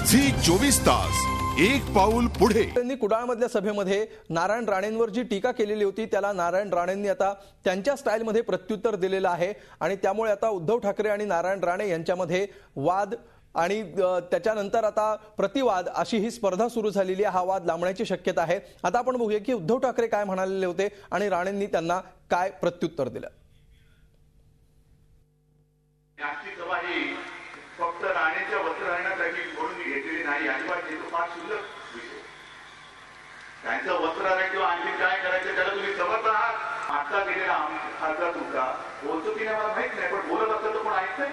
Zee 24 तास एक पाऊल पुढे। त्यांनी कुडाळमधल्या सभेमध्ये नारायण राणेंवर जी टीका केलेली होती त्याला नारायण राणेंनी आता त्यांच्या स्टाईलमध्ये प्रत्युत्तर दिलेलं आहे आणि त्यामुळे आता उद्धव ठाकरे आणि नारायण राणे यांच्यामध्ये वाद आणि त्याच्यानंतर आता प्रतिवाद अशी ही स्पर्धा सुरू झालेली आहे। हा वाद लांबण्याची शक्यता आहे। आता आपण बघूया की उद्धव ठाकरे काय म्हणालेले होते आणि राणेंनी त्यांना काय प्रत्युत्तर दिलं। फक्त राणेच्या वस्त्रहरणासाठी म्हणून मी घेतलेली नाही, अजिबात घेतो फार शुल्लक विषय। त्यांचं वस्त्रहरण किंवा आणखी काय करायचं त्याला तुम्ही समर्थ आहात। आता गेलेला खासदार तुमचा बोलतो की नाही मला माहित नाही, पण बोलत असतं तर कोण ऐकतंय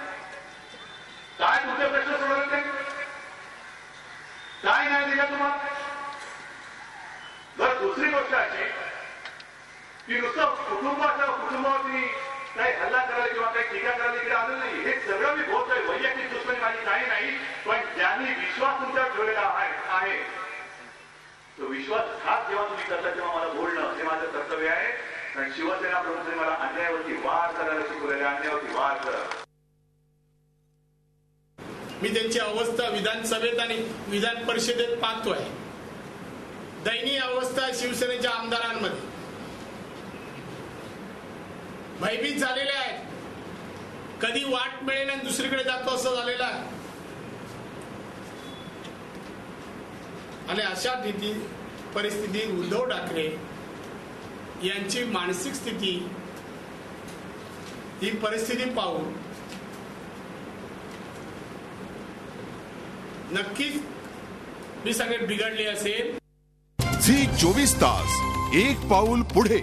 काय? तुमचे प्रश्न सोडवले नाही काय नाही दिला तुम्हाला? जर दुसरी गोष्ट अशी की नुसतं कुटुंबावरती काही हल्ला करायला किंवा काही टीका करायला इकडे आलेलं नाही। हे सगळं मी बोलतोय, वैयक्तिक दुश्मनी माझी काही नाही, पण ज्यांनी विश्वास तुमच्यावर ठेवलेला आहे तो विश्वासघात जेव्हा तुम्ही करता तेव्हा मला बोलणं हे माझं कर्तव्य आहे। कारण शिवसेना प्रमुखांनी मला अन्यायावरती वार करायला शिकवलेले, अन्यायावरती वार करा। मी त्यांची अवस्था विधानसभेत आणि विधान परिषदेत पाहतोय। दयनीय अवस्था शिवसेनेच्या आमदारांमध्ये भयभीत झालेले आहेत। कधी वाट मिळेल आणि दुसरीकडे जातो असं झालेलं आहे आणि अशा परिस्थितीत उद्धव ठाकरे यांची मानसिक स्थिती ही परिस्थिती पाहून नक्कीच मी सांगेन बिघडली असेल। झी 24 तास एक पाऊल पुढे।